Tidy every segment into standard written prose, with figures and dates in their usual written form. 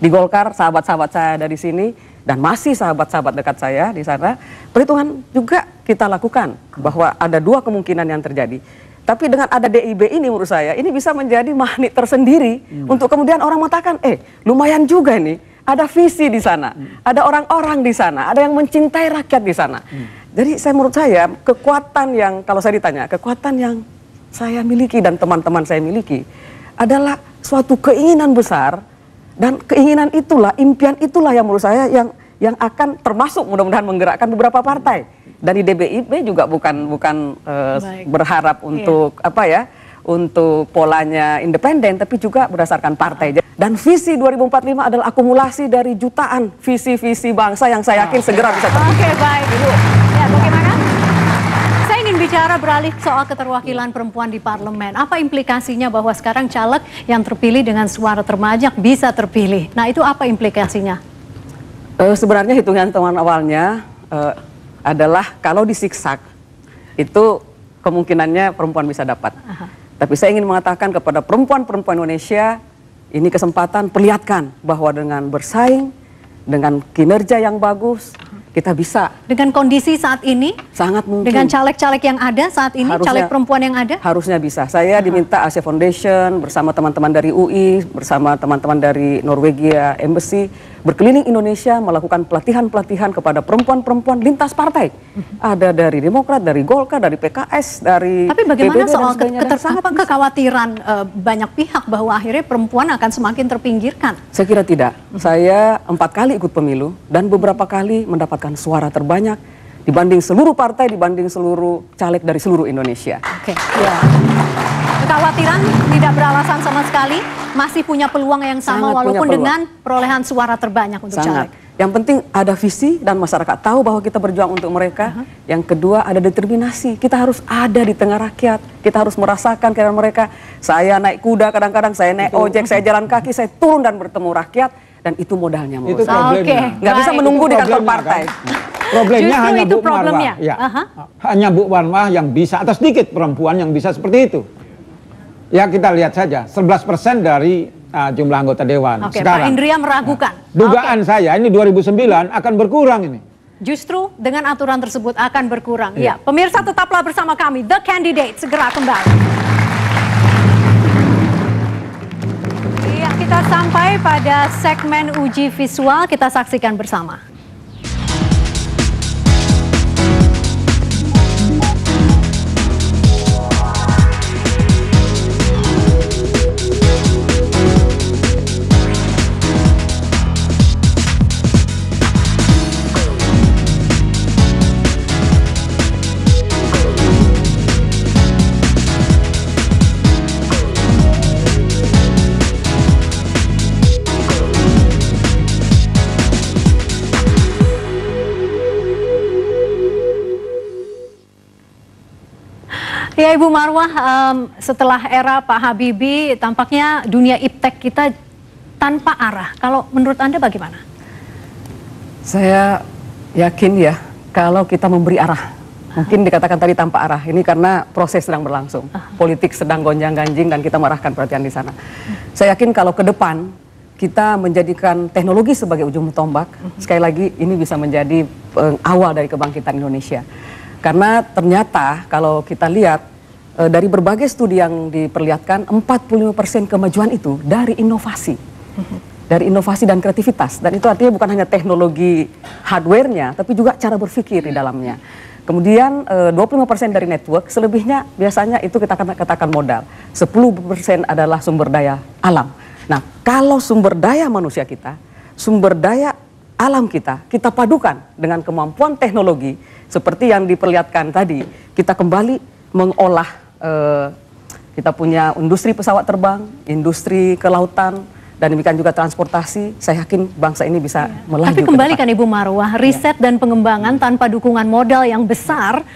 di Golkar, sahabat-sahabat saya dari sini, dan masih sahabat-sahabat dekat saya di sana, perhitungan juga kita lakukan bahwa ada dua kemungkinan yang terjadi. Tapi dengan ada DIB ini menurut saya, ini bisa menjadi magnet tersendiri untuk kemudian orang mengatakan, lumayan juga nih, ada visi di sana, ada orang-orang di sana, ada yang mencintai rakyat di sana. Jadi menurut saya, kekuatan yang, kalau saya ditanya, kekuatan yang saya miliki dan teman-teman saya miliki adalah suatu keinginan besar, dan keinginan itulah, impian itulah yang menurut saya yang akan termasuk mudah-mudahan menggerakkan beberapa partai. Dan di DBIB juga bukan berharap untuk untuk polanya independen, tapi juga berdasarkan partai. Dan visi 2045 adalah akumulasi dari jutaan visi-visi bangsa yang saya yakin segera bisa terwujud. Oke, baik. Ya, bagaimana? Saya ingin bicara beralih soal keterwakilan perempuan di parlemen. Apa implikasinya bahwa sekarang caleg yang terpilih dengan suara terbanyak bisa terpilih? Nah, itu apa implikasinya? Sebenarnya hitungan awalnya adalah kalau disiksak itu kemungkinannya perempuan bisa dapat. Tapi saya ingin mengatakan kepada perempuan-perempuan Indonesia, ini kesempatan perlihatkan bahwa dengan bersaing, dengan kinerja yang bagus, kita bisa. Dengan kondisi saat ini? Sangat mungkin. Dengan caleg-caleg yang ada saat ini, caleg perempuan yang ada? Harusnya bisa. Saya diminta Asia Foundation bersama teman-teman dari UI, bersama teman-teman dari Norwegia Embassy, berkeliling Indonesia melakukan pelatihan-pelatihan kepada perempuan-perempuan lintas partai. Ada dari Demokrat, dari Golkar, dari PKS, dari Tapi bagaimana PBB, soal kekhawatiran banyak pihak bahwa akhirnya perempuan akan semakin terpinggirkan? Saya kira tidak. Saya 4 kali ikut pemilu dan beberapa kali mendapatkan suara terbanyak dibanding seluruh partai, dibanding seluruh caleg dari seluruh Indonesia. Oke. Ya. Kekhawatiran tidak beralasan sama sekali, masih punya peluang yang sama walaupun dengan perolehan suara terbanyak untuk caleg. Yang penting ada visi dan masyarakat tahu bahwa kita berjuang untuk mereka. Yang kedua ada determinasi. Kita harus ada di tengah rakyat. Kita harus merasakan keinginan mereka. Saya naik kuda kadang-kadang, saya naik ojek, saya jalan kaki, saya turun dan bertemu rakyat. Dan itu modalnya menurut saya. Nggak bisa menunggu di kantor partai. Problemnya hanya Bu Marwah. Ya. Hanya Bu Marwah yang bisa, atau sedikit perempuan yang bisa seperti itu. Ya kita lihat saja, 11% dari jumlah anggota Dewan. Pak Sekarang, Indria meragukan. Dugaan saya ini 2009 akan berkurang ini. Justru dengan aturan tersebut akan berkurang. Ya, pemirsa tetaplah bersama kami, The Candidate segera kembali. Iya, kita sampai pada segmen uji visual, kita saksikan bersama. Ya Ibu Marwah, setelah era Pak Habibie tampaknya dunia iptek kita tanpa arah. Kalau menurut Anda bagaimana? Saya yakin ya kalau kita memberi arah. Mungkin dikatakan tadi tanpa arah. Ini karena proses sedang berlangsung. Politik sedang gonjang-ganjing dan kita mengarahkan perhatian di sana. Saya yakin kalau ke depan kita menjadikan teknologi sebagai ujung tombak. Sekali lagi ini bisa menjadi awal dari kebangkitan Indonesia. Karena ternyata kalau kita lihat dari berbagai studi yang diperlihatkan 45% kemajuan itu dari inovasi. Dari inovasi dan kreativitas. Dan itu artinya bukan hanya teknologi hardware-nya, tapi juga cara berpikir di dalamnya. Kemudian 25% dari network, selebihnya biasanya itu kita katakan modal. 10% adalah sumber daya alam. Nah, kalau sumber daya manusia kita, sumber daya alam kita padukan dengan kemampuan teknologi, seperti yang diperlihatkan tadi, kita kembali mengolah, kita punya industri pesawat terbang, industri kelautan, dan demikian juga transportasi. Saya yakin bangsa ini bisa melaju. Tapi kembali kan Ibu Marwah, riset dan pengembangan tanpa dukungan modal yang besar,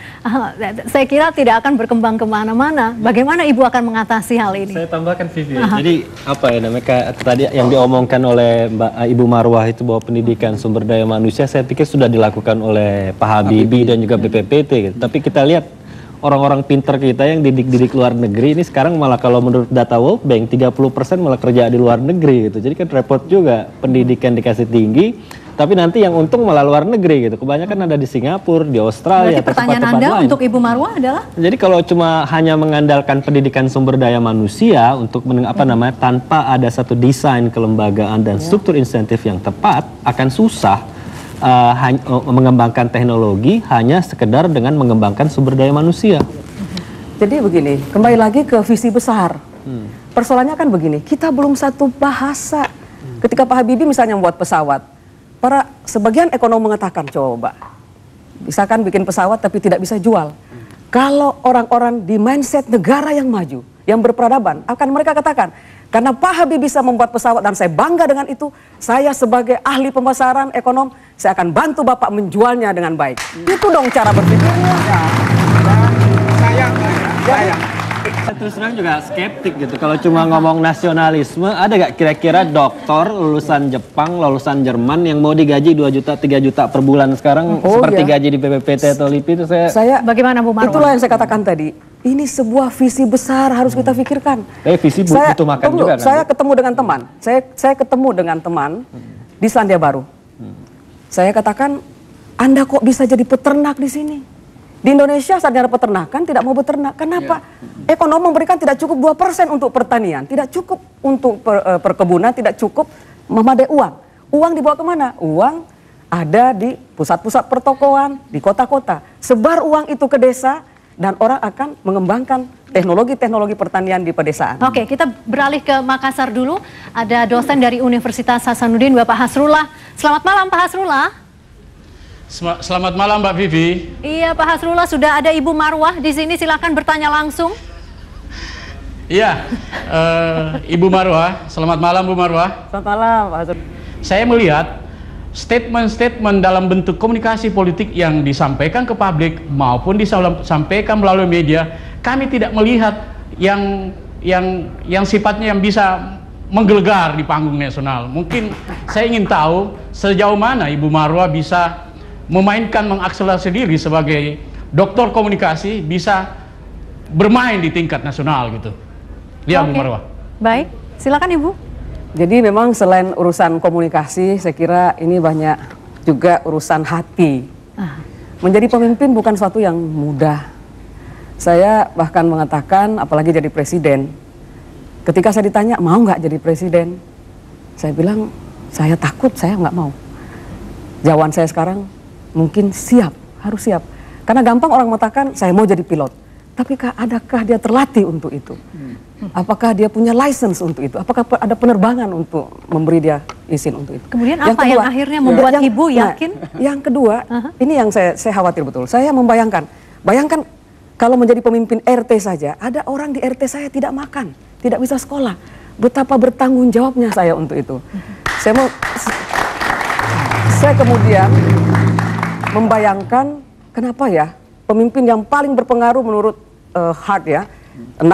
saya kira tidak akan berkembang kemana-mana. Bagaimana Ibu akan mengatasi hal ini? Saya tambahkan Vivi. Jadi apa ya namanya tadi yang diomongkan oleh Ibu Marwah itu bahwa pendidikan sumber daya manusia, saya pikir sudah dilakukan oleh Pak Habibie dan juga BPPT. Gitu. Tapi kita lihat orang-orang pinter kita yang didik luar negeri ini sekarang malah kalau menurut data World Bank 30% malah kerja di luar negeri gitu. Jadi kan repot juga, pendidikan dikasih tinggi, tapi nanti yang untung malah luar negeri gitu. Kebanyakan ada di Singapura, di Australia. Berarti pertanyaan Anda untuk Ibu Marwah adalah? Jadi kalau cuma hanya mengandalkan pendidikan sumber daya manusia untuk tanpa ada satu desain kelembagaan dan struktur insentif yang tepat, akan susah mengembangkan teknologi hanya sekedar dengan mengembangkan sumber daya manusia. Jadi begini, kembali lagi ke visi besar. Persoalannya kan begini, kita belum satu bahasa. Ketika Pak Habibie misalnya membuat pesawat, sebagian ekonom mengatakan, coba, bisa kan bikin pesawat tapi tidak bisa jual. Kalau orang-orang di mindset negara yang maju, yang berperadaban, akan mereka katakan, karena Pak Habibie bisa membuat pesawat dan saya bangga dengan itu, saya sebagai ahli pemasaran ekonom, saya akan bantu Bapak menjualnya dengan baik. Itu dong cara berpikirnya. Sayang. Saya terus terang juga skeptik gitu. Kalau cuma ngomong nasionalisme, ada gak kira-kira dokter lulusan Jepang, lulusan Jerman yang mau digaji 2 juta, 3 juta per bulan sekarang seperti gaji di BPPT atau LIPI itu saya... Bagaimana Bu Marwah? Itulah yang saya katakan tadi. Ini sebuah visi besar harus kita pikirkan. Visi butuh makan juga kan? Saya ketemu dengan teman. Saya ketemu dengan teman di Selandia Baru. Saya katakan, Anda kok bisa jadi peternak di sini? Di Indonesia sarjana peternakan tidak mau beternak. Kenapa? Ekonom memberikan tidak cukup 2% untuk pertanian, tidak cukup untuk perkebunan, tidak cukup memadai uang. Uang dibawa kemana? Uang ada di pusat-pusat pertokoan, di kota-kota. Sebar uang itu ke desa dan orang akan mengembangkan teknologi-teknologi pertanian di pedesaan. Oke, kita beralih ke Makassar dulu. Ada dosen dari Universitas Hasanuddin, Bapak Hasrullah. Selamat malam Pak Hasrullah. Selamat malam Mbak Vivi. Iya Pak Hasrullah, sudah ada Ibu Marwah di sini, silakan bertanya langsung. Iya, Ibu Marwah, selamat malam Bu Marwah. Selamat malam Pak Hasrullah. Saya melihat statement-statement dalam bentuk komunikasi politik yang disampaikan ke publik maupun disampaikan melalui media, kami tidak melihat yang sifatnya yang bisa menggelegar di panggung nasional. Mungkin saya ingin tahu sejauh mana Ibu Marwah bisa memainkan, mengakselerasi diri sebagai doktor komunikasi, bisa bermain di tingkat nasional gitu. Ya Bu Marwah. Baik, silakan Ibu. Jadi memang selain urusan komunikasi, saya kira ini banyak juga urusan hati. Menjadi pemimpin bukan suatu yang mudah. Saya bahkan mengatakan, apalagi jadi presiden, ketika saya ditanya, mau nggak jadi presiden? Saya bilang, saya takut, saya nggak mau. Jawaban saya sekarang, mungkin siap, harus siap. Karena gampang orang mengatakan, saya mau jadi pilot. Tapi adakah dia terlatih untuk itu? Apakah dia punya license untuk itu? Apakah ada penerbangan untuk memberi dia izin untuk itu? Kemudian apa yang akhirnya membuat Ibu yakin? Yang kedua, ini yang saya khawatir betul. Saya membayangkan, bayangkan kalau menjadi pemimpin RT saja, ada orang di RT saya tidak makan, tidak bisa sekolah. Betapa bertanggung jawabnya saya untuk itu. Saya kemudian membayangkan kenapa ya pemimpin yang paling berpengaruh menurut Hart ya, 6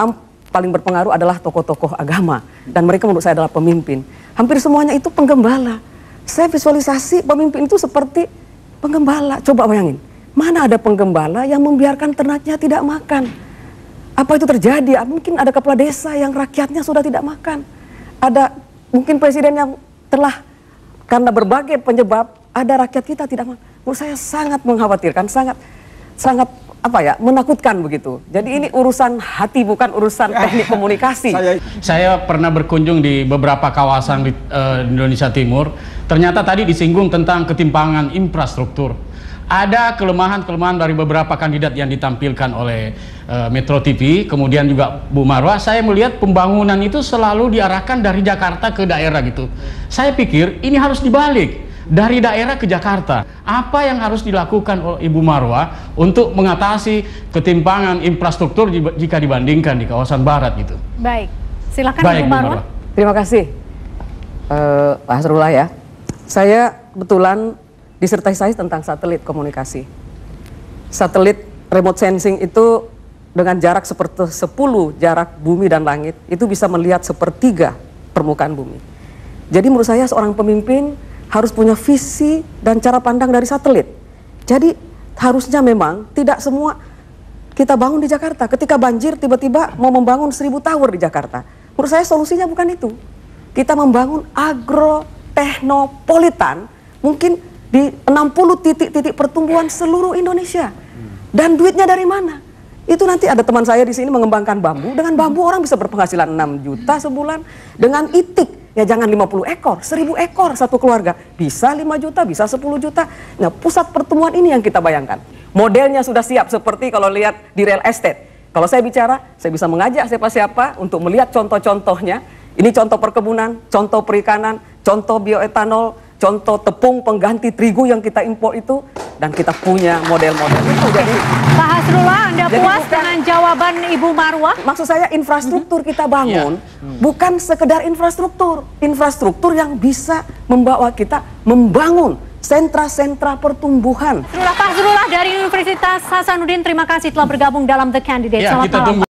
paling berpengaruh adalah tokoh-tokoh agama dan mereka menurut saya adalah pemimpin. Hampir semuanya itu penggembala. Saya visualisasi pemimpin itu seperti penggembala. Coba bayangin, mana ada penggembala yang membiarkan ternaknya tidak makan? Apa itu terjadi? Mungkin ada kepala desa yang rakyatnya sudah tidak makan. Ada mungkin presiden yang telah karena berbagai penyebab ada rakyat kita tidak makan. Menurut saya sangat mengkhawatirkan, sangat menakutkan begitu. Jadi ini urusan hati bukan urusan teknik komunikasi. Saya pernah berkunjung di beberapa kawasan di Indonesia Timur. Ternyata tadi disinggung tentang ketimpangan infrastruktur. Ada kelemahan-kelemahan dari beberapa kandidat yang ditampilkan oleh Metro TV, kemudian juga Bu Marwah. Saya melihat pembangunan itu selalu diarahkan dari Jakarta ke daerah gitu. Saya pikir ini harus dibalik. Dari daerah ke Jakarta, apa yang harus dilakukan oleh Ibu Marwah untuk mengatasi ketimpangan infrastruktur jika dibandingkan di kawasan barat gitu? Baik, silakan Ibu Marwah. Terima kasih Pak Hasrullah ya. Saya kebetulan disertasi saya tentang satelit komunikasi. Satelit remote sensing itu dengan jarak seperti 10 jarak bumi dan langit, itu bisa melihat sepertiga permukaan bumi. Jadi menurut saya seorang pemimpin harus punya visi dan cara pandang dari satelit. Jadi harusnya memang tidak semua kita bangun di Jakarta. Ketika banjir tiba-tiba mau membangun 1000 tower di Jakarta. Menurut saya solusinya bukan itu. Kita membangun agrotechnopolitan mungkin di 60 titik-titik pertumbuhan seluruh Indonesia. Dan duitnya dari mana? Itu nanti ada teman saya di sini mengembangkan bambu. Dengan bambu orang bisa berpenghasilan 6 juta sebulan. Dengan itik, ya jangan 50 ekor, 1000 ekor satu keluarga. Bisa 5 juta, bisa 10 juta. Nah, pusat pertumbuhan ini yang kita bayangkan. Modelnya sudah siap seperti kalau lihat di real estate. Kalau saya bicara, saya bisa mengajak siapa-siapa untuk melihat contoh-contohnya. Ini contoh perkebunan, contoh perikanan, contoh bioetanol, contoh tepung pengganti terigu yang kita impor itu. Dan kita punya model-model itu. Jadi, Pak Hasrullah, Anda puas dengan jawaban Ibu Marwah? Maksud saya infrastruktur kita bangun bukan sekedar infrastruktur. Infrastruktur yang bisa membawa kita membangun sentra-sentra pertumbuhan. Pak Hasrullah dari Universitas Hasanuddin, terima kasih telah bergabung dalam The Candidate. Ya, Selamat kita malam. tunggu.